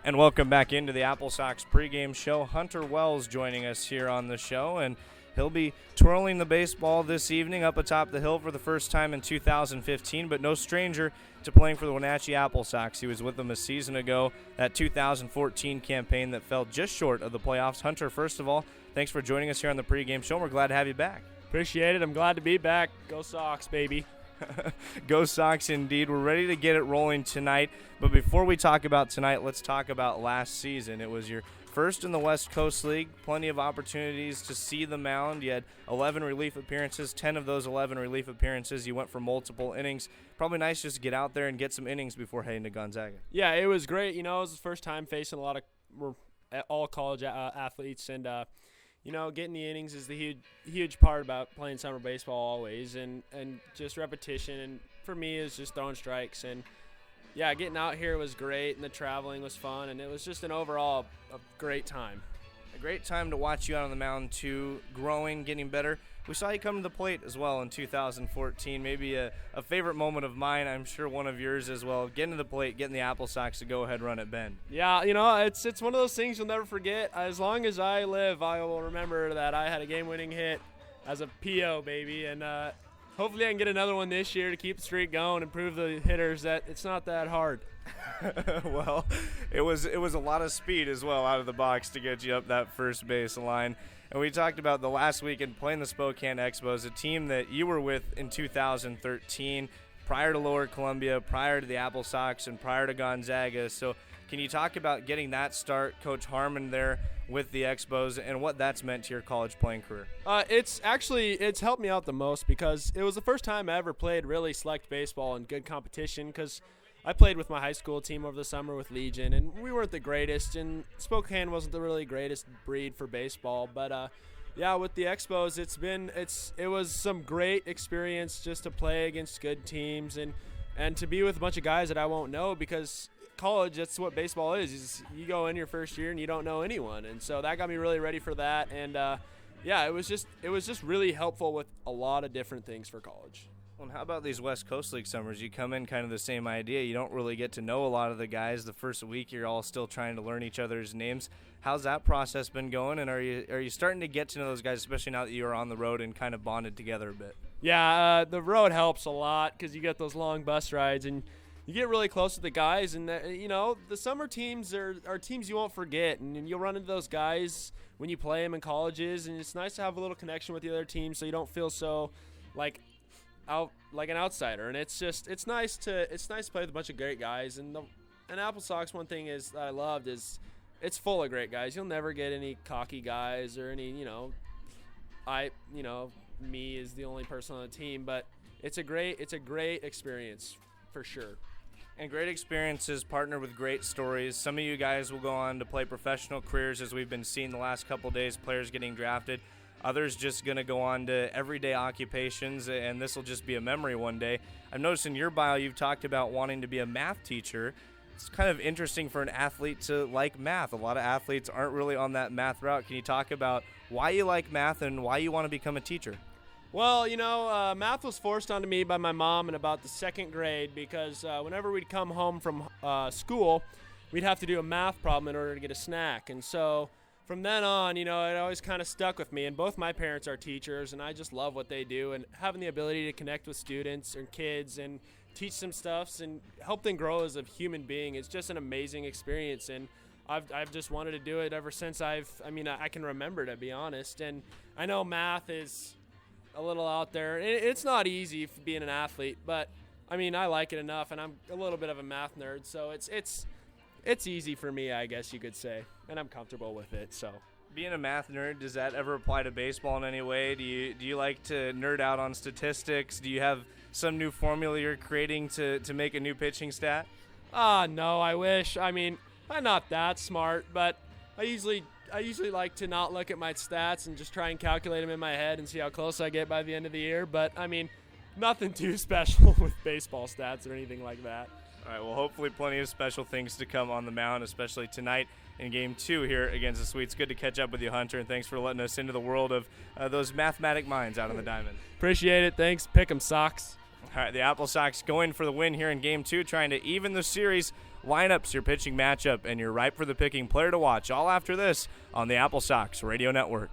And welcome back into the AppleSox pregame show. Hunter Wells joining us here on the show, and he'll be twirling the baseball this evening up atop the hill for the first time in 2015, but no stranger to playing for the Wenatchee AppleSox. He was with them a season ago, that 2014 campaign that fell just short of the playoffs. Hunter, first of all, thanks for joining us here on the pregame show. We're glad to have you back. Appreciate it. I'm glad to be back. Go Sox, baby. Go Sox indeed. We're ready to get it rolling tonight. But before we talk about tonight, let's talk about last season. It was your first in the West Coast League. Plenty of opportunities to see the mound. You had 11 relief appearances. 10 of those 11 relief appearances, you went for multiple innings. Probably nice just to get out there and get some innings before heading to Gonzaga. Yeah, it was great. You know, it was the first time facing a lot of all college athletes, and you know, getting the innings is the huge part about playing summer baseball always, and just repetition. And for me, it's just throwing strikes. And yeah, getting out here was great, and the traveling was fun, and it was just an overall a great time. A great time to watch you out on the mound too, growing, getting better. We saw you come to the plate as well in 2014. Maybe a favorite moment of mine, I'm sure one of yours as well, getting to the plate, getting the AppleSox to go ahead run at Bend. Yeah, you know, it's one of those things you'll never forget. As long as I live, I will remember that I had a game-winning hit as a PO, baby, and hopefully I can get another one this year to keep the streak going and prove the hitters that it's not that hard. Well, it was a lot of speed as well out of the box to get you up that first base line. And we talked about the last weekend playing the Spokane Expos, a team that you were with in 2013, prior to Lower Columbia, prior to the AppleSox, and prior to Gonzaga. So can you talk about getting that start, Coach Harmon there with the Expos, and what that's meant to your college playing career? It's helped me out the most because it was the first time I ever played really select baseball in good competition, because I played with my high school team over the summer with Legion, and we weren't the greatest, and Spokane wasn't the really greatest breed for baseball. But yeah, with the Expos, it was some great experience just to play against good teams and to be with a bunch of guys that I won't know, because college, that's what baseball is you go in your first year and you don't know anyone, and so that got me really ready for that. And yeah, it was just really helpful with a lot of different things for college. Well, and how about these West Coast League summers? You come in kind of the same idea. You don't really get to know a lot of the guys. The first week, you're all still trying to learn each other's names. How's that process been going? And are you starting to get to know those guys, especially now that you're on the road and kind of bonded together a bit? Yeah, the road helps a lot because you get those long bus rides and you get really close to the guys. And, you know, the summer teams are teams you won't forget. And you'll run into those guys when you play them in colleges. And it's nice to have a little connection with the other team so you don't feel so out like an outsider. And it's nice to play with a bunch of great guys. And AppleSox, one thing is that I loved is it's full of great guys. You'll never get any cocky guys or any, me is the only person on the team, but it's a great experience for sure. And great experiences partnered with great stories. Some of you guys will go on to play professional careers, as we've been seeing the last couple of days, players getting drafted. Others just going to go on to everyday occupations, and this will just be a memory one day. I've noticed in your bio you've talked about wanting to be a math teacher. It's kind of interesting for an athlete to like math. A lot of athletes aren't really on that math route. Can you talk about why you like math and why you want to become a teacher? Well, math was forced onto me by my mom in about the second grade because whenever we'd come home from school, we'd have to do a math problem in order to get a snack. And so from then on, it always kind of stuck with me. And both my parents are teachers, and I just love what they do. And having the ability to connect with students and kids and teach them stuff and help them grow as a human being, it's just an amazing experience. And I've just wanted to do it ever since I can remember, to be honest. And I know math is a little out there. It's not easy being an athlete, but I like it enough, and I'm a little bit of a math nerd, so it's easy for me, I guess you could say, and I'm comfortable with it. So being a math nerd, does that ever apply to baseball in any way? Do you like to nerd out on statistics? Do you have some new formula you're creating to make a new pitching stat? No, I wish. I'm not that smart, but I usually like to not look at my stats and just try and calculate them in my head and see how close I get by the end of the year. But, nothing too special with baseball stats or anything like that. All right, well, hopefully plenty of special things to come on the mound, especially tonight in Game 2 here against the Swedes. Good to catch up with you, Hunter, and thanks for letting us into the world of those mathematic minds out on the diamond. Appreciate it. Thanks. Pick 'em, Sox. All right, the AppleSox going for the win here in Game 2, trying to even the series lineups, your pitching matchup, and you're ripe for the picking player to watch, all after this on the AppleSox Radio Network.